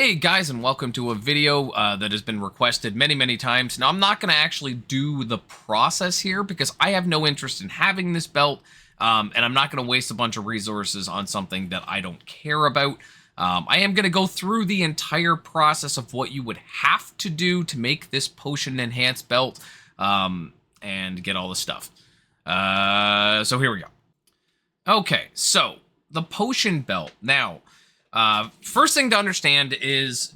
Hey guys, and welcome to a video that has been requested many times. Now, I'm not going to actually do the process here because I have no interest in having this belt, and I'm not going to waste a bunch of resources on something that I don't care about. I am going to go through the entire process of what you would have to do to make this potion enhanced belt, and get all the stuff. So here we go. Okay, so the potion belt. Now, first thing to understand is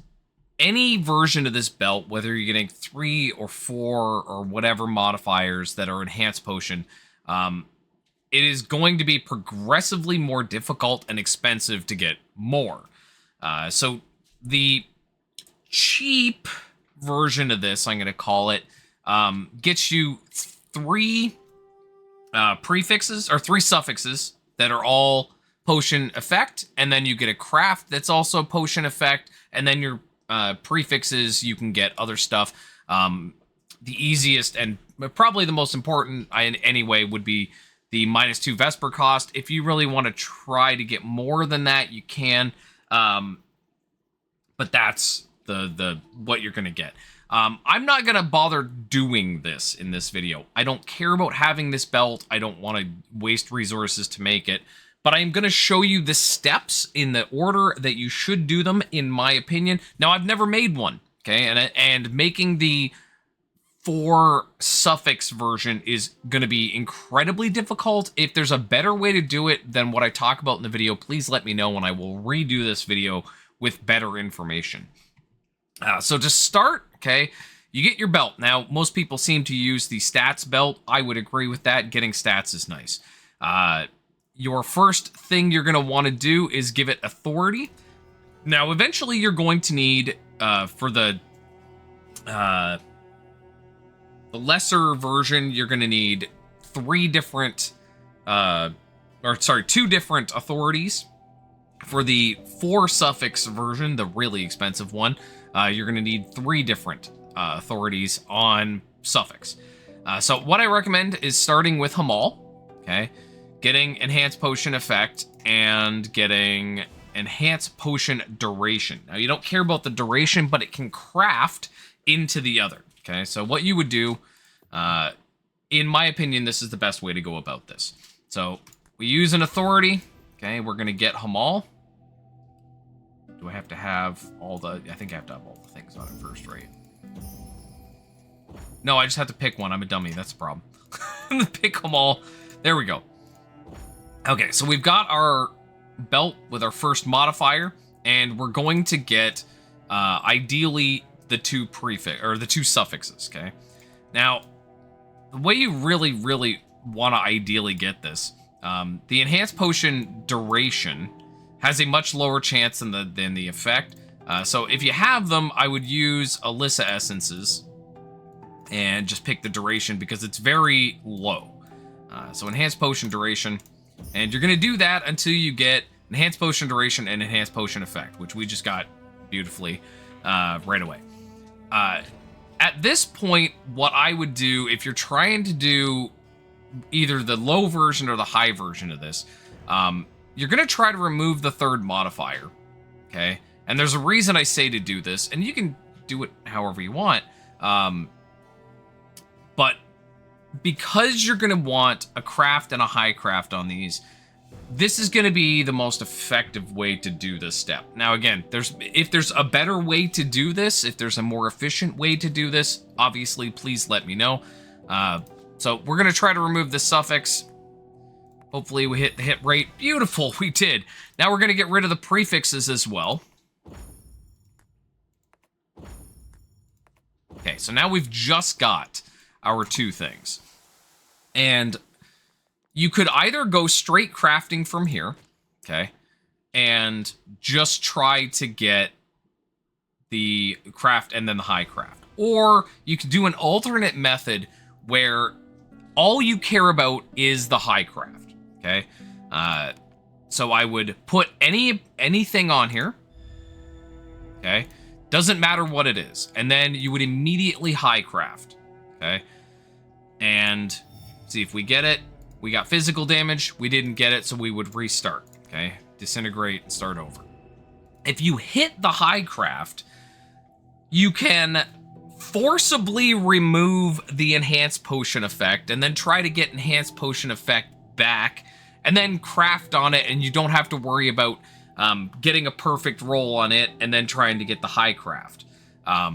any version of this belt, whether you're getting 3 or 4 or whatever modifiers that are enhanced potion, it is going to be progressively more difficult and expensive to get more. So the cheap version of this, I'm going to call it, gets you 3 prefixes or 3 suffixes that are all potion effect, and then you get a craft that's also potion effect, and then your prefixes, you can get other stuff. The easiest and probably the most important anyway would be the -2 Vesper cost. If you really want to try to get more than that, you can, but that's the what you're gonna get. I'm not gonna bother doing this in this video. I don't care about having this belt. I don't want to waste resources to make it. But I'm going to show you the steps in the order that you should do them, in my opinion. Now, I've never made one, okay? And making the 4 suffix version is going to be incredibly difficult. If there's a better way to do it than what I talk about in the video, please let me know, and I will redo this video with better information. So to start, okay, you get your belt. Now, most people seem to use the stats belt. I would agree with that. Getting stats is nice. Your first thing you're going to want to do is give it authority. Now, eventually you're going to need, for the lesser version, you're going to need 2 different authorities. For the 4 suffix version, the really expensive one, you're going to need 3 different authorities on suffix. So what I recommend is starting with Hamal, okay? Getting enhanced potion effect and getting enhanced potion duration. Now, you don't care about the duration, but it can craft into the other. Okay, so what you would do, in my opinion, this is the best way to go about this. So we use an authority. Okay, we're gonna get Hamal. Do I have to have all the? I think I have to have all the things on it first, right? No, I just have to pick one. I'm a dummy. That's the problem. Pick Hamal. There we go. Okay, so we've got our belt with our first modifier, and we're going to get, ideally, the 2 suffixes, okay? Now, the way you really want to ideally get this, the enhanced potion duration has a much lower chance than the effect. So if you have them, I would use Alyssa Essences and just pick the duration because it's very low. So enhanced potion duration. And you're going to do that until you get enhanced potion duration and enhanced potion effect, which we just got beautifully right away. At this point, what I would do, if you're trying to do either the low version or the high version of this, you're going to try to remove the 3rd modifier, okay? And there's a reason I say to do this, and you can do it however you want, but because you're going to want a craft and a high craft on these, this is going to be the most effective way to do this step. Now, again, if there's a better way to do this, if there's a more efficient way to do this, obviously, please let me know. So we're going to try to remove the suffix. Hopefully we hit the hit rate. Beautiful, we did. Now we're going to get rid of the prefixes as well. Okay, so now we've just got our 2 things. And you could either go straight crafting from here, okay, and just try to get the craft and then the high craft. Or you could do an alternate method where all you care about is the high craft, okay? So I would put anything on here, okay? Doesn't matter what it is. And then you would immediately high craft. Okay, and see if we get it. We got physical damage. We didn't get it, so we would restart. Okay, disintegrate and start over. If you hit the high craft, you can forcibly remove the enhanced potion effect and then try to get enhanced potion effect back and then craft on it, and you don't have to worry about getting a perfect roll on it and then trying to get the high craft. I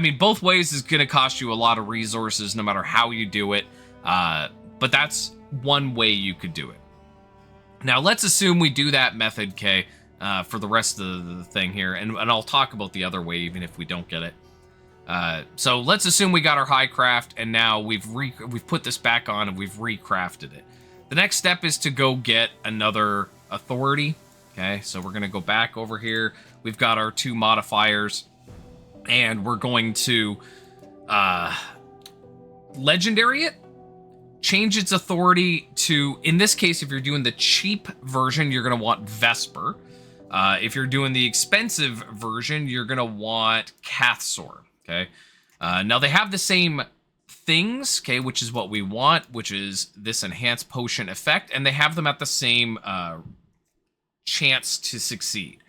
mean, both ways is going to cost you a lot of resources no matter how you do it, but that's one way you could do it. Now, let's assume we do that method, K, for the rest of the thing here, and I'll talk about the other way even if we don't get it. So let's assume we got our high craft, and now we've put this back on and we've recrafted it. The next step is to go get another authority. Okay, so we're gonna go back over here. We've got our 2 modifiers, and we're going to legendary it. Change its authority to, in this case, if you're doing the cheap version, you're going to want Vesper. If you're doing the expensive version, you're going to want Cathsor. Okay. Now they have the same things, okay, which is what we want, which is this enhanced potion effect, and they have them at the same chance to succeed.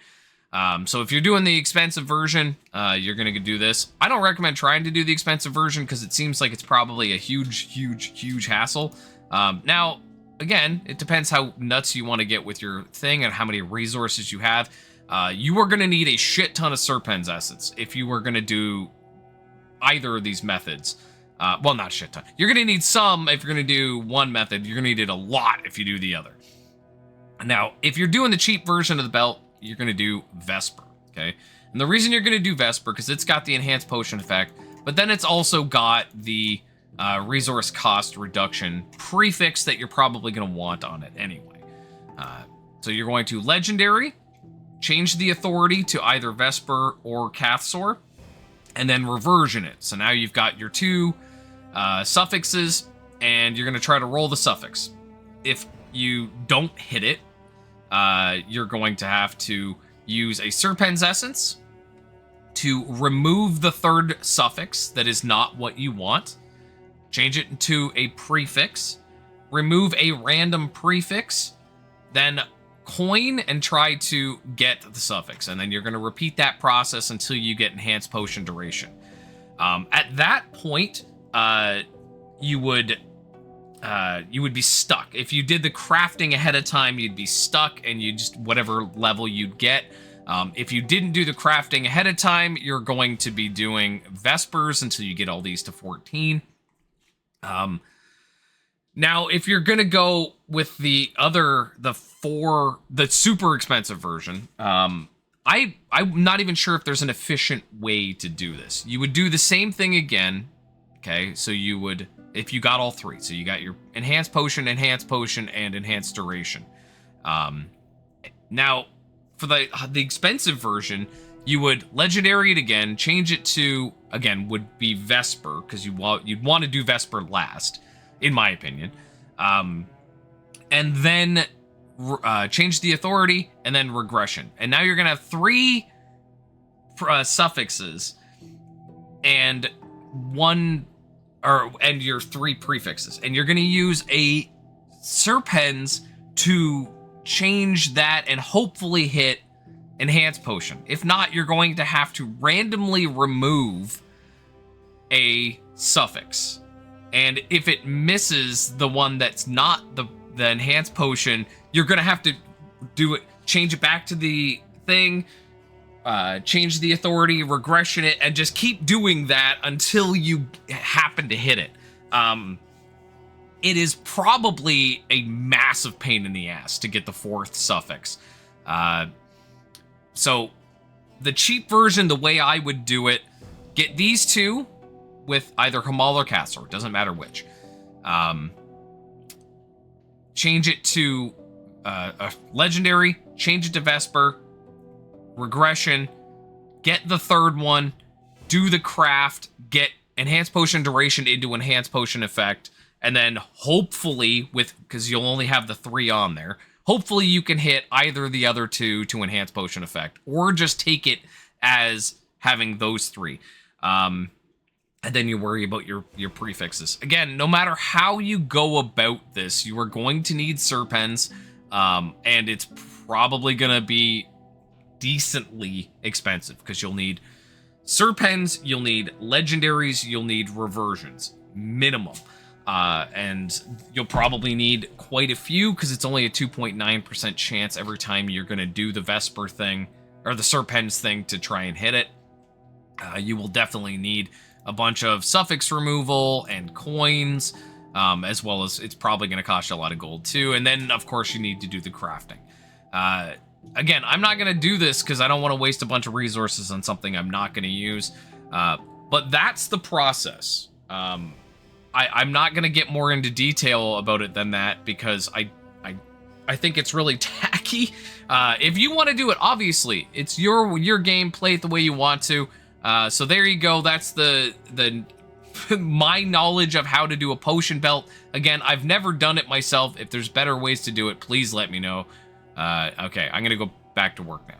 So if you're doing the expensive version, you're going to do this. I don't recommend trying to do the expensive version because it seems like it's probably a huge hassle. Now, again, it depends how nuts you want to get with your thing and how many resources you have. You are going to need a shit ton of Serpens Essence if you were going to do either of these methods. Well, not a shit ton. You're going to need some if you're going to do one method. You're going to need it a lot if you do the other. Now, if you're doing the cheap version of the belt, you're going to do Vesper, okay? And the reason you're going to do Vesper, because it's got the enhanced potion effect, but then it's also got the resource cost reduction prefix that you're probably going to want on it anyway. So you're going to Legendary, change the authority to either Vesper or Cathsor, and then reversion it. So now you've got your 2 suffixes, and you're going to try to roll the suffix. If you don't hit it, you're going to have to use a Serpens Essence to remove the 3rd suffix that is not what you want, change it into a prefix, remove a random prefix, then coin and try to get the suffix, and then you're going to repeat that process until you get enhanced potion duration. At that point, you would be stuck. If you did the crafting ahead of time, you'd be stuck, and you just whatever level you'd get. If you didn't do the crafting ahead of time, you're going to be doing Vespers until you get all these to 14. Now, if you're gonna go with the super expensive version, I'm not even sure if there's an efficient way to do this. You would do the same thing again. Okay, so you would, if you got all 3, so you got your enhanced potion, and enhanced duration. Now, for the expensive version, you would legendary it again, change it to, again, would be Vesper, because you'd want to do Vesper last, in my opinion. And then change the authority, and then regression. And now you're going to have 3 suffixes, and your 3 prefixes, and you're going to use a Serpens to change that and hopefully hit enhanced potion. If not, you're going to have to randomly remove a suffix, and if it misses the one that's not the enhanced potion, you're going to have to do it, change it back to the thing, change the authority, regression it, and just keep doing that until you happen to hit it. It is probably a massive pain in the ass to get the 4th suffix. So the cheap version, the way I would do it, get these 2 with either Hamal or Cathsor, doesn't matter which. Change it to a legendary, change it to Vesper, regression, get the 3rd one, do the craft, get enhanced potion duration into enhanced potion effect, and then hopefully, because you'll only have the 3 on there, hopefully you can hit either the other 2 to enhanced potion effect, or just take it as having those 3. And then you worry about your prefixes. Again, no matter how you go about this, you are going to need Serpens. And it's probably going to be decently expensive because you'll need Serpens, you'll need legendaries, you'll need reversions, minimum. And you'll probably need quite a few because it's only a 2.9% chance every time you're going to do the Vesper thing or the Serpens thing to try and hit it. You will definitely need a bunch of suffix removal and coins, as well as it's probably going to cost you a lot of gold too. And then, of course, you need to do the crafting. Again, I'm not going to do this because I don't want to waste a bunch of resources on something I'm not going to use. But that's the process. I'm not going to get more into detail about it than that because I think it's really tacky. If you want to do it, obviously, it's your game. Play it the way you want to. So there you go. That's the my knowledge of how to do a potion belt. Again, I've never done it myself. If there's better ways to do it, please let me know. Okay, I'm going to go back to work now.